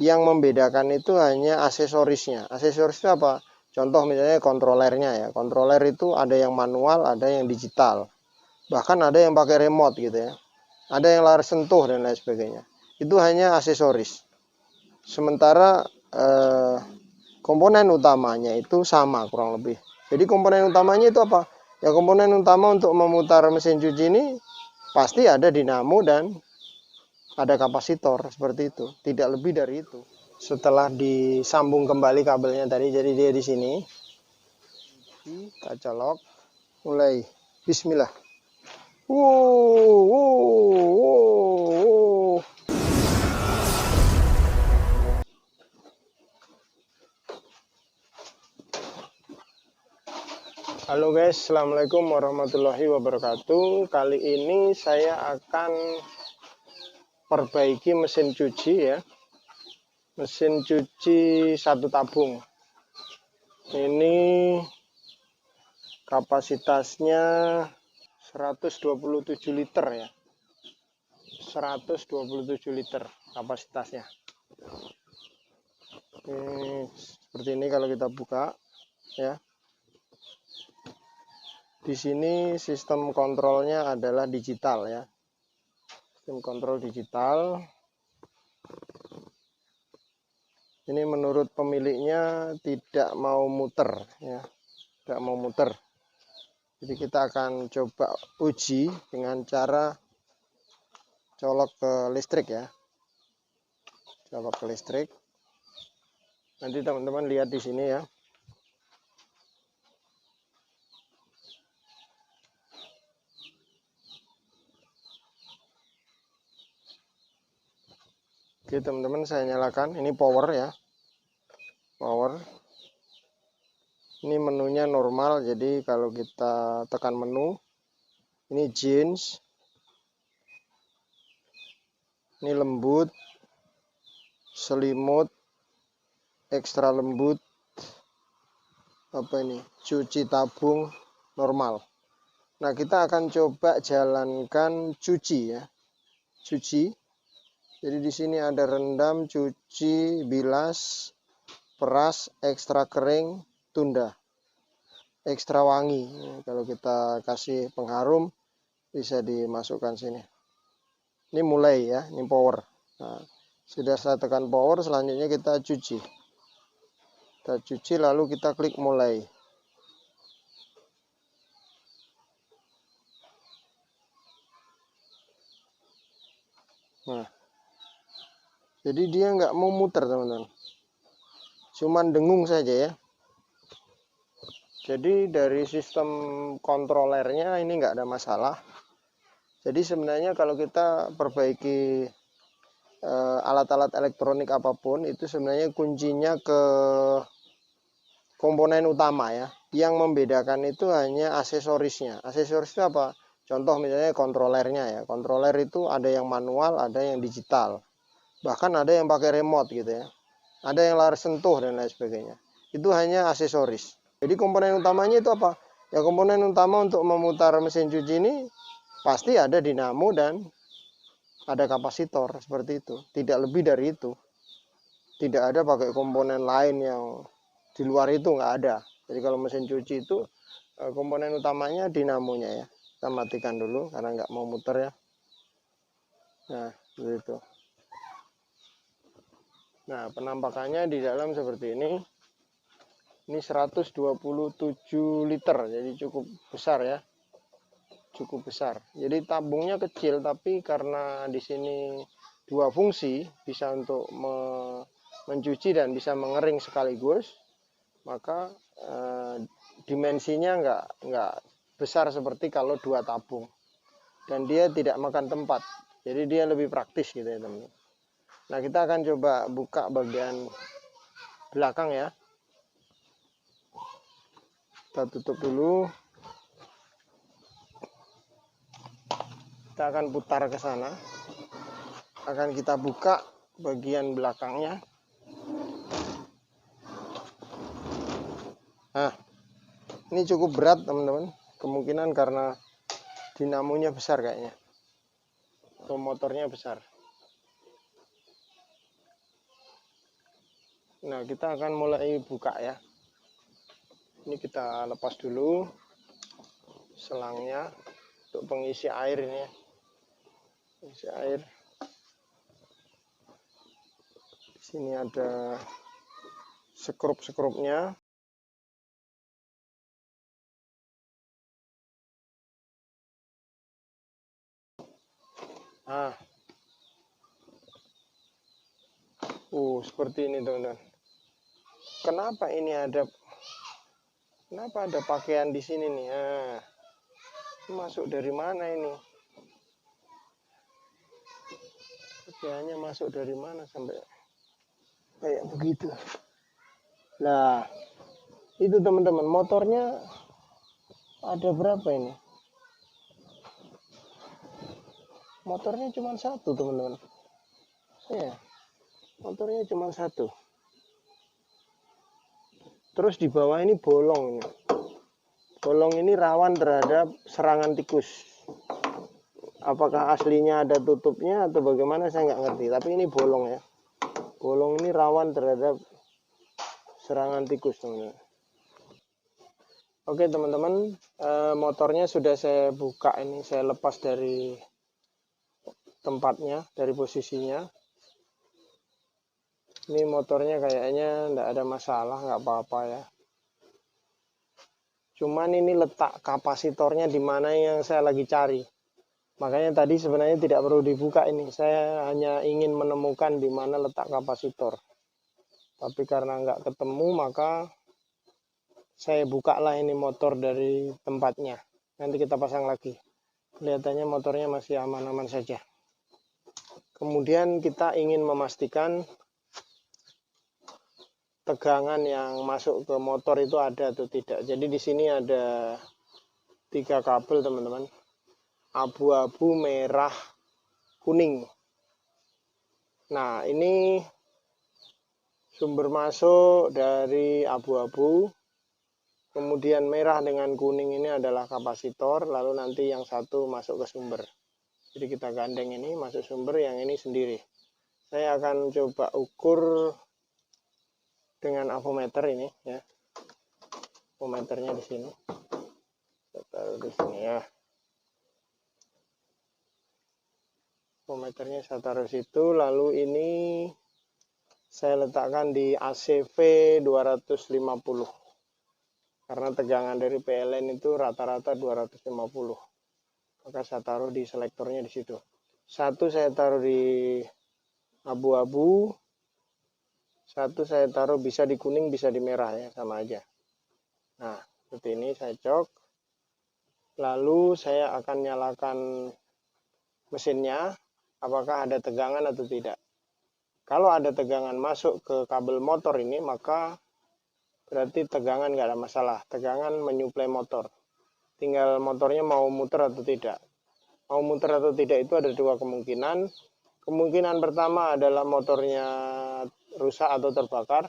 Yang membedakan itu hanya aksesorisnya. Aksesoris itu apa? Contoh misalnya kontrolernya ya. Kontroler itu ada yang manual, ada yang digital. Bahkan ada yang pakai remote gitu ya. Ada yang layar sentuh dan lain sebagainya. Itu hanya aksesoris. Sementara komponen utamanya itu sama kurang lebih. Jadi komponen utamanya itu apa? Ya komponen utama untuk memutar mesin cuci ini pasti ada dinamo dan ada kapasitor seperti itu, tidak lebih dari itu. Setelah disambung kembali kabelnya tadi, jadi dia di sini. Kita colok, mulai. Bismillah. Halo guys, assalamualaikum warahmatullahi wabarakatuh. Kali ini saya akan perbaiki mesin cuci ya. Mesin cuci satu tabung. Ini kapasitasnya 127 liter ya. 127 liter kapasitasnya. Ini seperti ini kalau kita buka ya. Di sini sistem kontrolnya adalah digital ya. Sistem kontrol digital. Ini menurut pemiliknya tidak mau muter ya. Tidak mau muter. Jadi kita akan coba uji dengan cara colok ke listrik ya. Colok ke listrik. Nanti teman-teman lihat di sini ya. Oke teman-teman, saya nyalakan. Ini power ya. Power. Ini menunya normal, jadi kalau kita tekan menu, ini jeans. Ini lembut, selimut, ekstra lembut. Apa ini? Cuci tabung normal. Nah, kita akan coba jalankan cuci ya. Cuci. Jadi di sini ada rendam, cuci, bilas, peras, ekstra kering, tunda, ekstra wangi. Kalau kita kasih pengharum bisa dimasukkan sini. Ini mulai ya, ini power. Nah, sudah saya tekan power, selanjutnya kita cuci. Kita cuci lalu kita klik mulai. Nah, jadi dia nggak mau muter teman-teman. Cuman dengung saja ya. Jadi dari sistem kontrolernya ini nggak ada masalah. Jadi sebenarnya kalau kita perbaiki alat-alat elektronik apapun, itu sebenarnya kuncinya ke komponen utama ya. Yang membedakan itu hanya aksesorisnya. Aksesoris itu apa? Contoh misalnya kontrolernya ya. Kontroler itu ada yang manual, ada yang digital. Bahkan ada yang pakai remote gitu ya. Ada yang layar sentuh dan lain sebagainya. Itu hanya aksesoris. Jadi komponen utamanya itu apa? Ya komponen utama untuk memutar mesin cuci ini pasti ada dinamo dan ada kapasitor seperti itu. Tidak lebih dari itu. Tidak ada pakai komponen lain yang di luar itu, nggak ada. Jadi kalau mesin cuci itu komponen utamanya dinamonya ya. Kita matikan dulu karena nggak mau muter ya. Nah, begitu. Nah, penampakannya di dalam seperti ini. Ini 127 liter, jadi cukup besar ya. Cukup besar. Jadi tabungnya kecil, tapi karena di sini dua fungsi, bisa untuk mencuci dan bisa mengering sekaligus, maka dimensinya nggak besar seperti kalau dua tabung. Dan dia tidak makan tempat. Jadi dia lebih praktis gitu ya teman-teman. Nah, kita akan coba buka bagian belakang ya. Kita tutup dulu. Kita akan putar ke sana. Akan kita buka bagian belakangnya. Nah, ini cukup berat teman-teman. Kemungkinan karena dinamonya besar kayaknya. Atau motornya besar. Nah, kita akan mulai buka ya. Ini kita lepas dulu selangnya untuk pengisi air ini ya. Pengisi air. Di sini ada sekrup-sekrupnya. Nah, seperti ini teman-teman. Kenapa ada pakaian di sini nih? Nah, masuk dari mana ini? Pakaiannya masuk dari mana sampai kayak begitu? Nah, itu teman-teman, motornya ada berapa ini? Motornya cuma satu teman-teman. Ya, motornya cuma satu. Terus di bawah ini bolong ini. Bolong ini rawan terhadap serangan tikus. Apakah aslinya ada tutupnya atau bagaimana saya nggak ngerti. Tapi ini bolong ya. Bolong ini rawan terhadap serangan tikus teman-teman. Oke teman-teman, motornya sudah saya buka ini. Saya lepas dari tempatnya, dari posisinya. Ini motornya kayaknya nggak ada masalah, nggak apa-apa ya. Cuman ini letak kapasitornya di mana yang saya lagi cari. Makanya tadi sebenarnya tidak perlu dibuka ini. Saya hanya ingin menemukan di mana letak kapasitor. Tapi karena nggak ketemu, maka saya buka lah ini motor dari tempatnya. Nanti kita pasang lagi. Kelihatannya motornya masih aman-aman saja. Kemudian kita ingin memastikan tegangan yang masuk ke motor itu ada atau tidak. Jadi di sini ada 3 kabel teman-teman. Abu-abu, merah, kuning. Nah, ini sumber masuk dari abu-abu. Kemudian merah dengan kuning ini adalah kapasitor. Lalu nanti yang satu masuk ke sumber. Jadi kita gandeng ini masuk sumber, yang ini sendiri. Saya akan coba ukur dengan avometer ini ya. Avometernya di sini. Saya taruh di sini ya. Avometernya saya taruh situ, lalu ini saya letakkan di ACV 250 karena tegangan dari PLN itu rata-rata 250, maka saya taruh di selektornya di situ. Satu saya taruh di abu-abu, satu saya taruh bisa di kuning bisa di merah ya, sama aja. Nah seperti ini saya cok, lalu saya akan nyalakan mesinnya. Apakah ada tegangan atau tidak. Kalau ada tegangan masuk ke kabel motor ini, maka berarti tegangan nggak ada masalah. Tegangan menyuplai motor. Tinggal motornya mau muter atau tidak. Mau muter atau tidak itu ada 2 kemungkinan. Kemungkinan pertama adalah motornya rusak atau terbakar.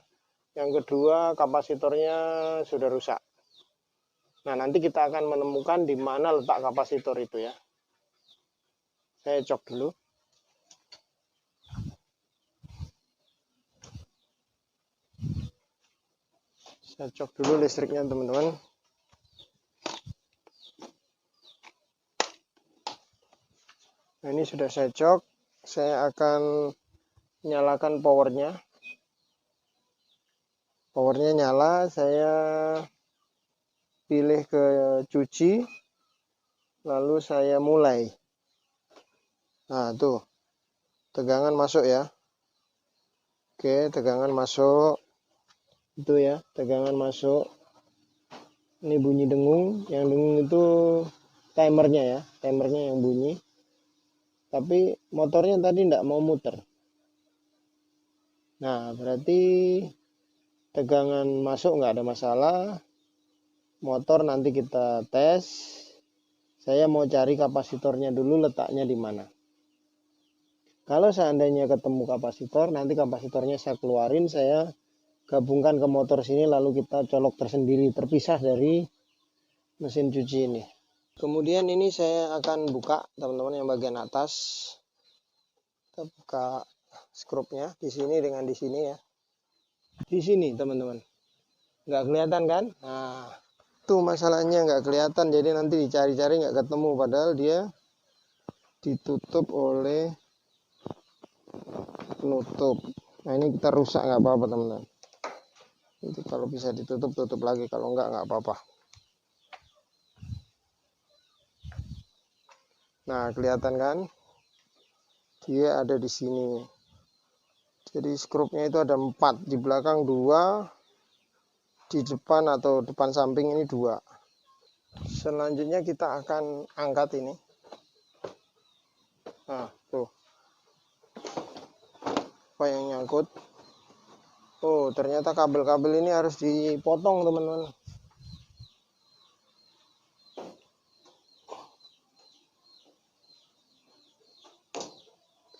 Yang kedua, kapasitornya sudah rusak. Nah, nanti kita akan menemukan di mana letak kapasitor itu ya. Saya cok dulu. Saya cok dulu listriknya teman-teman. Nah ini sudah saya cok. Saya akan nyalakan powernya. Powernya nyala. Saya pilih ke cuci. Lalu saya mulai. Nah tuh. Tegangan masuk ya. Oke, tegangan masuk. Itu ya, tegangan masuk. Ini bunyi dengung. Yang dengung itu timernya ya, timernya yang bunyi. Tapi motornya tadi tidak mau muter. Nah, berarti tegangan masuk nggak ada masalah. Motor nanti kita tes. Saya mau cari kapasitornya dulu, letaknya di mana. Kalau seandainya ketemu kapasitor, nanti kapasitornya saya keluarin, saya gabungkan ke motor sini, lalu kita colok tersendiri, terpisah dari mesin cuci ini. Kemudian ini saya akan buka teman-teman yang bagian atas. Kita buka skrupnya di sini dengan di sini ya. Di sini teman-teman, nggak kelihatan kan? Nah, itu masalahnya, nggak kelihatan, jadi nanti dicari-cari nggak ketemu, padahal dia ditutup oleh penutup. Nah ini kita rusak, nggak apa-apa teman-teman. Nanti kalau bisa ditutup, tutup lagi, kalau nggak apa-apa. Nah kelihatan kan, dia ada di sini. Jadi skrupnya itu ada 4, di belakang 2, di depan atau depan samping ini 2. Selanjutnya kita akan angkat ini. Nah tuh, apa yang nyangkut? Oh ternyata kabel-kabel ini harus dipotong teman-teman.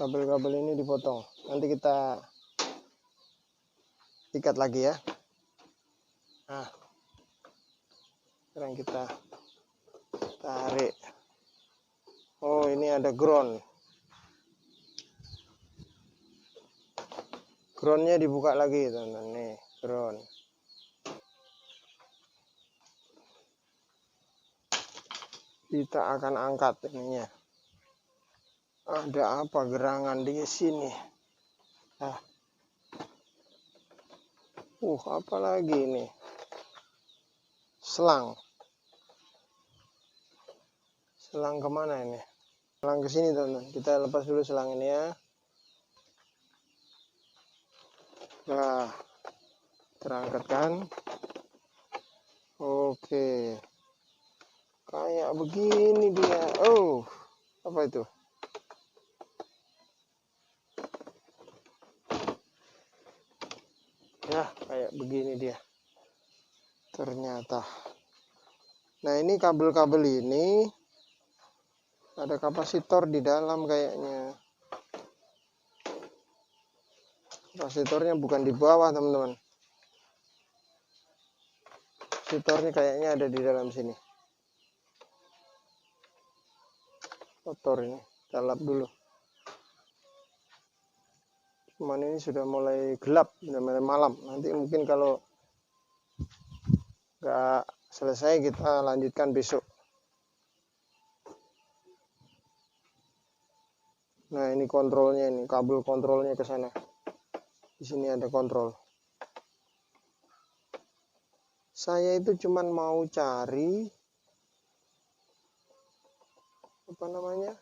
Kabel-kabel ini dipotong, nanti kita ikat lagi ya. Nah sekarang kita tarik. Oh ini ada ground, groundnya dibuka lagi teman-teman. Nih ground, kita akan angkat ininya. Ada apa gerangan di sini? Nah, apa lagi ini? Selang. Selang kemana ini? Selang ke sini teman-teman. Kita lepas dulu selang ini ya. Nah, terangkat kan? Oke. Kayak begini dia. Oh, apa itu? Ya, kayak begini dia. Ternyata. Nah, ini kabel-kabel ini ada kapasitor di dalam kayaknya. Kapasitornya bukan di bawah, teman-teman. Kapasitornya kayaknya ada di dalam sini. Kotor ini, kita lap dulu. Cuman ini sudah mulai gelap, sudah mulai malam. Nanti mungkin kalau nggak selesai kita lanjutkan besok. Nah ini kontrolnya, ini kabel kontrolnya ke sana. Di sini ada kontrol. Saya itu cuman mau cari apa namanya,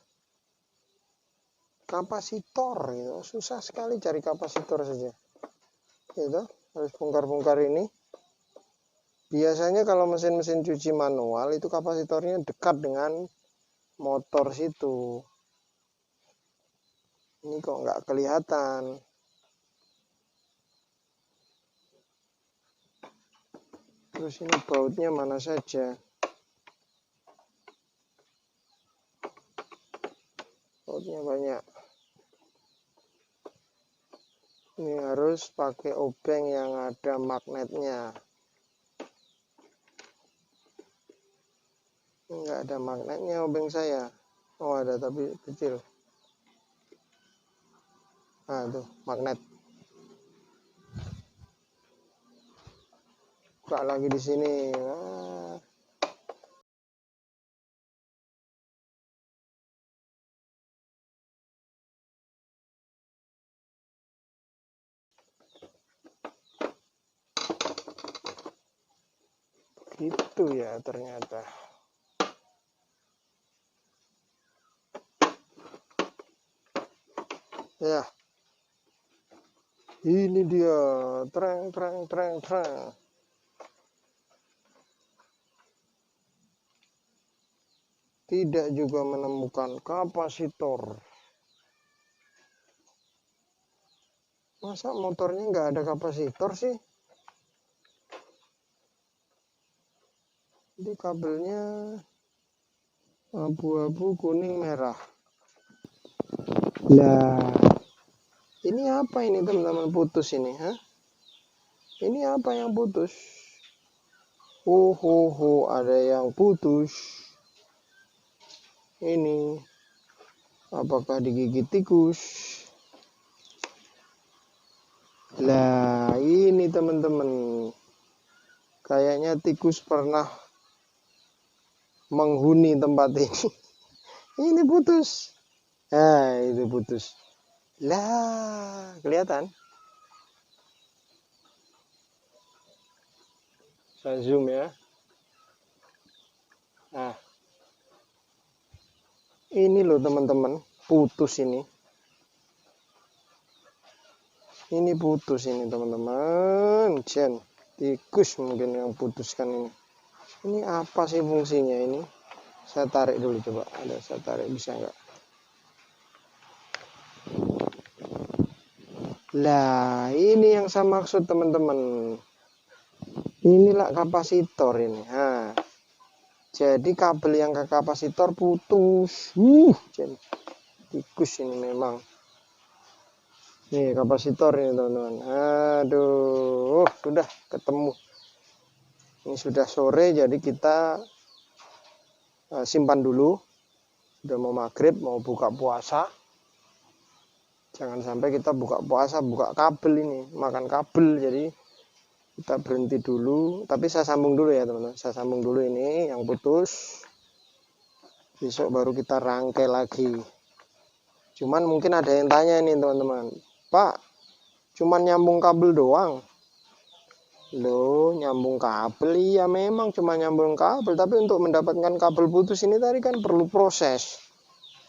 kapasitor gitu. Susah sekali cari kapasitor saja. Gitu, harus bongkar-bongkar ini. Biasanya kalau mesin-mesin cuci manual itu kapasitornya dekat dengan motor situ. Ini kok nggak kelihatan. Terus ini bautnya mana saja? Bautnya banyak. Ini harus pakai obeng yang ada magnetnya. Enggak ada magnetnya obeng saya. Oh ada tapi kecil. Nah tuh magnet. Buka lagi di sini. Nah. Gitu ya ternyata. Ya. Ini dia. Treng. Tidak juga menemukan kapasitor. Masa motornya nggak ada kapasitor sih? Jadi kabelnya abu-abu, kuning, merah. Nah, ini apa ini teman-teman putus ini? Ini apa yang putus? Ada yang putus. Ini apakah digigit tikus? Lah ini ini teman-teman. Kayaknya tikus pernah menghuni tempat ini. Ini putus. Nah, itu putus. Lah, kelihatan? Saya zoom ya. Nah, ini loh teman-teman, putus ini. Ini putus ini teman-teman. Tikus mungkin yang putuskan ini. Ini apa sih fungsinya ini? Saya tarik dulu coba. Ada saya tarik, bisa nggak? Lah, ini yang saya maksud teman-teman. Inilah kapasitor ini. Nah, jadi kabel yang ke kapasitor putus. Tikus ini memang. Nih kapasitor ini teman-teman. Aduh, sudah ketemu. Ini sudah sore, jadi kita simpan dulu. Udah mau maghrib, mau buka puasa. Jangan sampai kita buka puasa, buka kabel ini, makan kabel. Jadi kita berhenti dulu, tapi saya sambung dulu ya teman-teman. Saya sambung dulu ini yang putus. Besok baru kita rangkai lagi. Cuman mungkin ada yang tanya ini teman-teman, Pak, cuman nyambung kabel doang? Loh, nyambung kabel? Iya memang cuma nyambung kabel, tapi untuk mendapatkan kabel putus ini tadi kan perlu proses.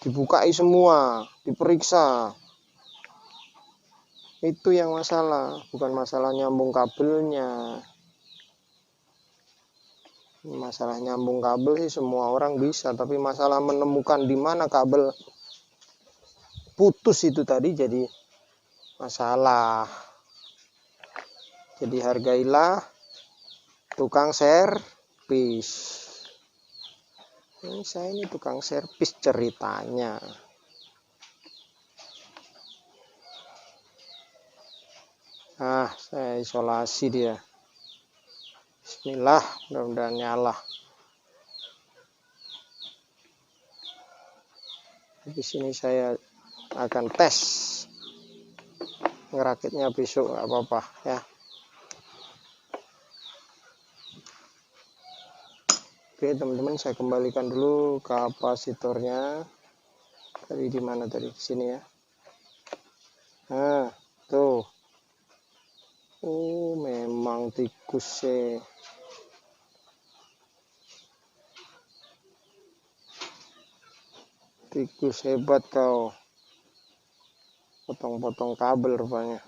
Dibukai semua, diperiksa. Itu yang masalah, bukan masalah nyambung kabelnya. Masalah nyambung kabel sih semua orang bisa, tapi masalah menemukan di mana kabel putus itu tadi jadi masalah. Jadi hargailah tukang servis. Ini saya ini tukang servis ceritanya. Nah, saya isolasi dia. Bismillah, mudah-mudahan nyala. Di sini saya akan tes ngerakitnya besok, nggak apa-apa ya. Oke teman-teman, saya kembalikan dulu kapasitornya. Tadi di mana tadi? Sini ya. Nah, tuh. Oh, memang tikus sih. Tikus hebat kau. Potong-potong kabel rupanya.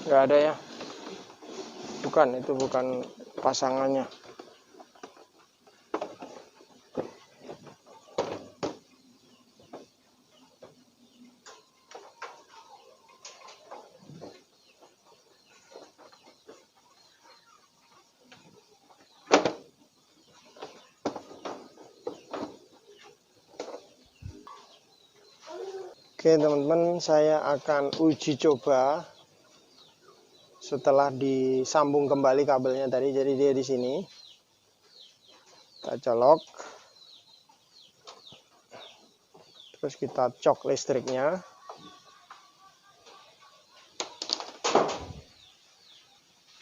Nggak ada ya? Bukan, itu bukan pasangannya. Oke teman-teman, saya akan uji coba setelah disambung kembali kabelnya tadi. Jadi dia di sini. Kita colok. Terus kita cok listriknya.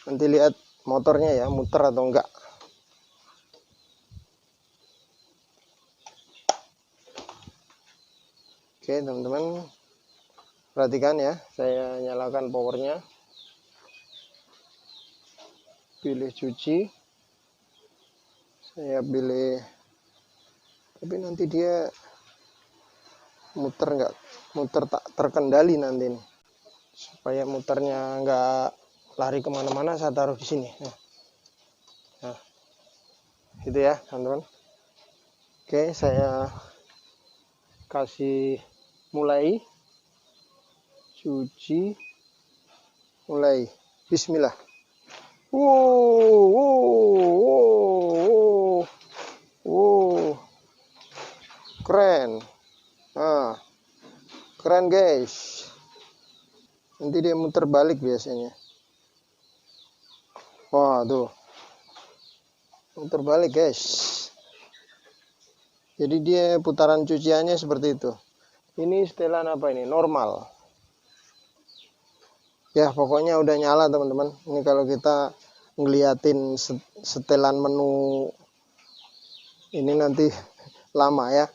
Nanti lihat motornya ya, muter atau enggak. Oke teman-teman, perhatikan ya, saya nyalakan powernya, pilih cuci, saya pilih, tapi nanti dia muter nggak, muter tak terkendali nanti nih. Supaya muternya nggak lari kemana-mana, saya taruh di sini. Nah, gitu ya teman-teman. Oke, saya kasih mulai cuci, mulai bismillah. Keren. Nah, keren guys. Nanti dia muter balik biasanya. Wah, tuh. Muter balik guys. Jadi dia putaran cuciannya seperti itu. Ini setelan apa ini? Normal. Ya pokoknya udah nyala teman-teman. Ini kalau kita ngeliatin setelan menu ini nanti lama ya.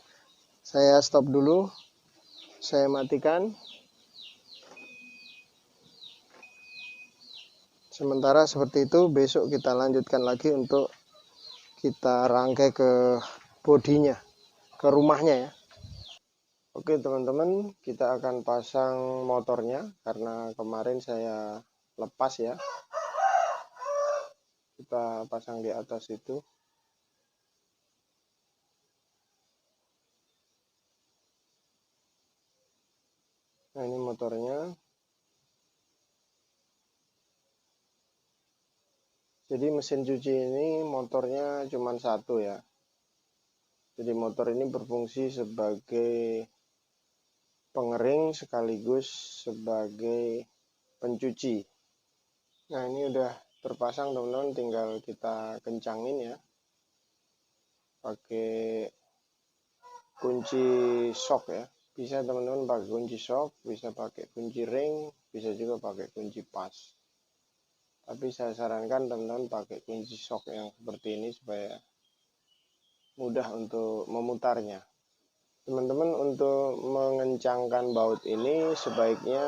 Saya stop dulu, saya matikan. Sementara seperti itu, besok kita lanjutkan lagi untuk kita rangkai ke bodinya, ke rumahnya ya. Oke teman-teman, kita akan pasang motornya karena kemarin saya lepas ya. Kita pasang di atas itu. Nah ini motornya. Jadi mesin cuci ini motornya cuma satu ya. Jadi motor ini berfungsi sebagai pengering sekaligus sebagai pencuci. Nah ini udah terpasang teman-teman, tinggal kita kencangin ya. Pakai kunci shock ya. Bisa teman-teman pakai kunci shock, bisa pakai kunci ring, bisa juga pakai kunci pas. Tapi saya sarankan teman-teman pakai kunci shock yang seperti ini supaya mudah untuk memutarnya. Teman-teman untuk mengencangkan baut ini sebaiknya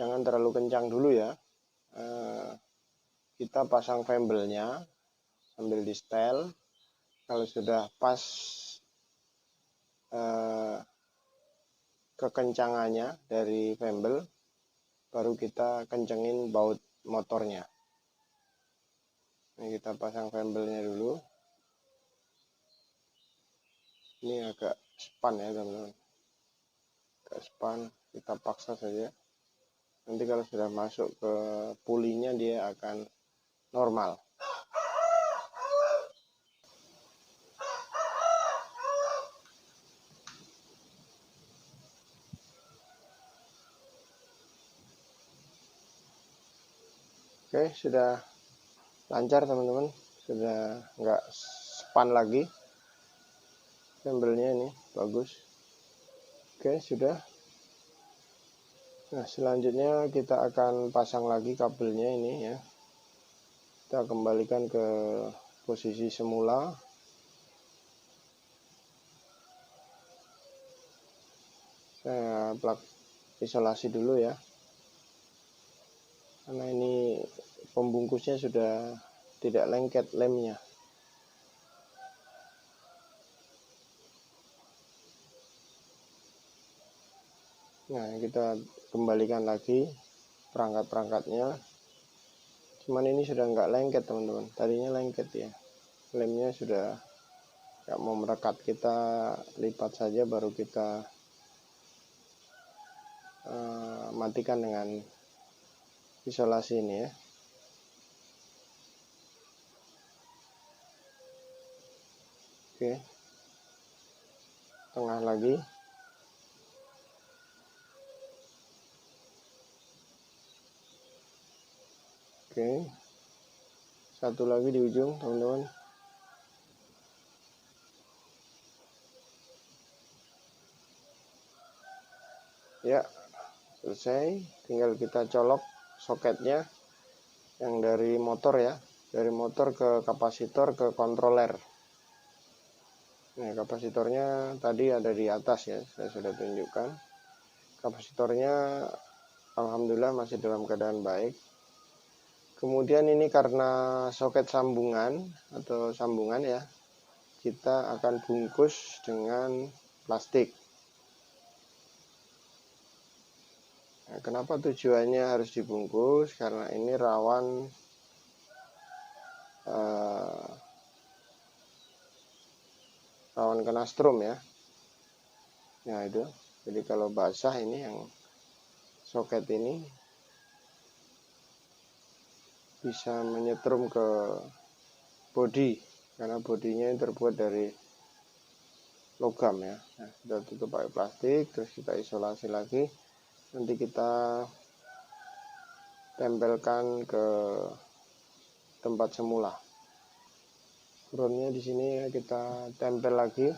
jangan terlalu kencang dulu ya. Kita pasang fembelnya sambil di setel. Kalau sudah pas kekencangannya dari fembel, baru kita kencengin baut motornya. Ini kita pasang fembelnya dulu. Ini agak span ya teman-teman, agak span, kita paksa saja. Nanti kalau sudah masuk ke pulinya dia akan normal. Oke, sudah lancar teman-teman, sudah nggak span lagi. Fembelnya ini bagus. Oke, sudah. Nah, selanjutnya kita akan pasang lagi kabelnya ini ya. Kita kembalikan ke posisi semula. Saya plug isolasi dulu ya. Karena ini pembungkusnya sudah tidak lengket lemnya. Nah, kita kembalikan lagi perangkat-perangkatnya. Cuman ini sudah nggak lengket teman-teman. Tadinya lengket ya. Lemnya sudah nggak mau merekat. Kita lipat saja baru kita matikan dengan isolasi ini ya. Oke. Tengah lagi. Oke. Satu lagi di ujung teman-teman. Ya, selesai. Tinggal kita colok soketnya yang dari motor ya. Dari motor ke kapasitor ke kontroler. Nah, kapasitornya tadi ada di atas ya. Saya sudah tunjukkan. Kapasitornya alhamdulillah masih dalam keadaan baik. Kemudian ini karena soket sambungan atau sambungan ya, kita akan bungkus dengan plastik. Nah, kenapa tujuannya harus dibungkus? Karena ini rawan kena strom ya. Nah itu, jadi kalau basah ini yang soket ini bisa menyetrum ke bodi karena bodinya terbuat dari logam ya. Nah, kita tutup pakai plastik, terus kita isolasi lagi. Nanti kita tempelkan ke tempat semula. Fronnya di sini kita tempel lagi.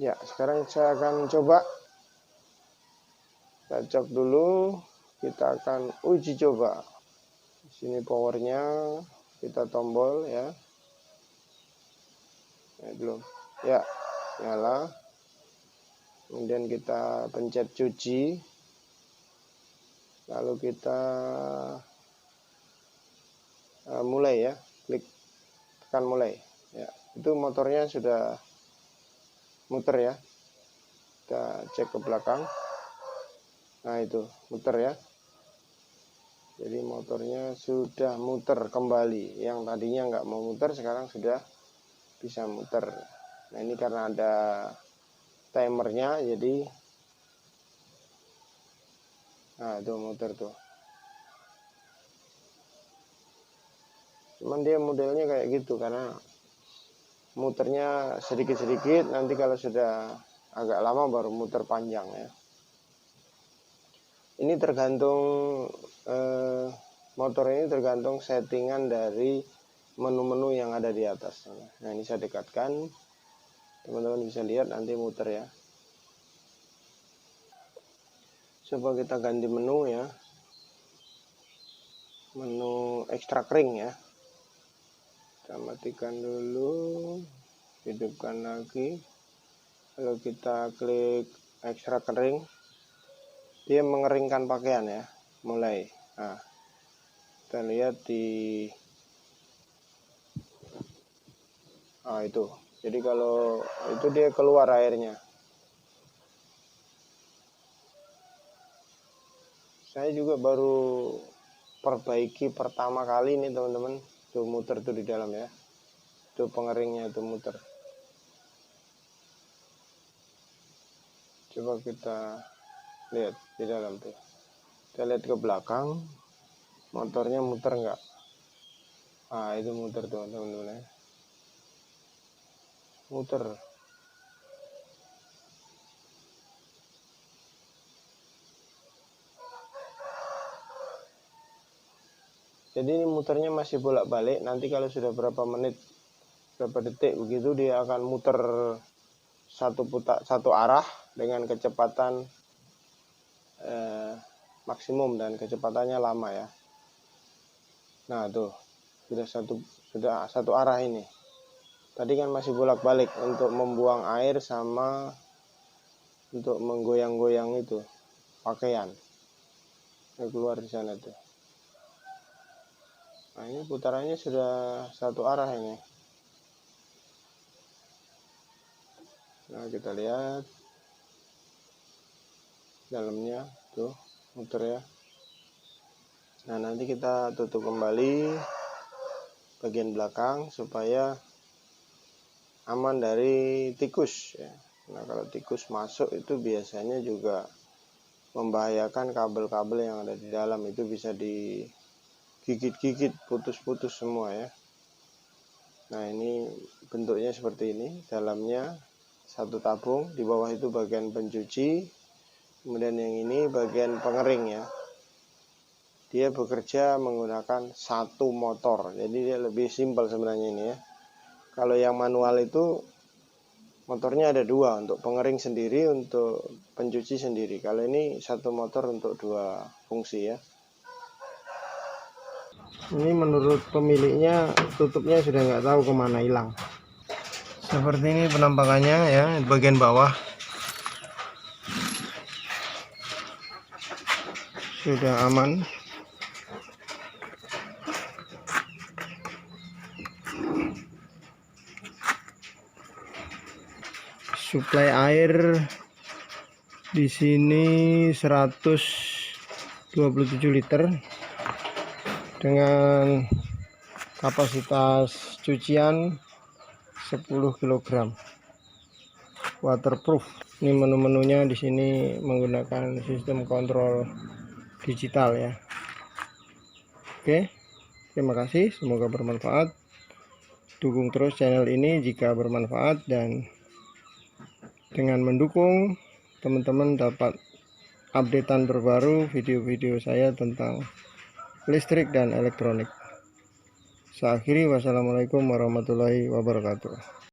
Ya, sekarang saya akan coba. Kita cek dulu. Kita akan uji coba. Di sini powernya, kita tombol ya. Belum. Ya, nyala. Kemudian kita pencet cuci. Lalu kita mulai ya. Klik tekan mulai. Ya, itu motornya sudah muter ya. Kita cek ke belakang. Nah, itu muter ya. Jadi motornya sudah muter kembali. Yang tadinya nggak mau muter sekarang sudah bisa muter. Nah, ini karena ada timernya, jadi nah itu muter tuh. Cuman dia modelnya kayak gitu karena muternya sedikit-sedikit, nanti kalau sudah agak lama baru muter panjang ya. Ini tergantung motor ini tergantung settingan dari menu-menu yang ada di atas. Nah, ini saya dekatkan, teman-teman bisa lihat nanti muter ya. Coba kita ganti menu ya, menu extra kering ya. Kita matikan dulu, hidupkan lagi. Kalau kita klik extra kering, dia mengeringkan pakaian ya, mulai. Nah, kita lihat di itu. Jadi kalau itu dia keluar airnya. Saya juga baru perbaiki pertama kali ini teman-teman. Tuh muter tuh di dalam ya. Tuh pengeringnya itu muter. Coba kita lihat di dalam tuh. Kita lihat ke belakang, motornya muter enggak? Ah, itu muter tuh teman-teman ya. Muter. Jadi ini muternya masih bolak-balik. Nanti kalau sudah berapa menit, berapa detik begitu dia akan muter satu arah dengan kecepatan maksimum dan kecepatannya lama ya. Nah, tuh sudah satu arah ini. Tadi kan masih bolak-balik untuk membuang air sama untuk menggoyang-goyang itu pakaian. Ini keluar di sana tuh. Nah, ini putarannya sudah satu arah ini. Nah, kita lihat dalamnya tuh muter ya. Nah, nanti kita tutup kembali bagian belakang supaya aman dari tikus ya. Nah, kalau tikus masuk itu biasanya juga membahayakan kabel-kabel yang ada di dalam, itu bisa digigit-gigit, putus-putus semua ya. Nah, ini bentuknya seperti ini, dalamnya satu tabung, di bawah itu bagian pencuci, kemudian yang ini bagian pengering ya. Dia bekerja menggunakan satu motor, jadi dia lebih simpel sebenarnya ini ya. Kalau yang manual itu motornya ada dua, untuk pengering sendiri, untuk pencuci sendiri. Kalau ini satu motor untuk dua fungsi ya. Ini menurut pemiliknya tutupnya sudah nggak tahu kemana, hilang. Seperti ini penampakannya ya, bagian bawah sudah aman. Suplai air di sini 127 liter dengan kapasitas cucian 10 kg. Waterproof. Ini menu-menunya di sini menggunakan sistem kontrol digital ya. Oke, terima kasih, semoga bermanfaat. Dukung terus channel ini jika bermanfaat, dan dengan mendukung teman-teman dapat updatean terbaru video-video saya tentang listrik dan elektronik. Saya akhiri, wassalamualaikum warahmatullahi wabarakatuh.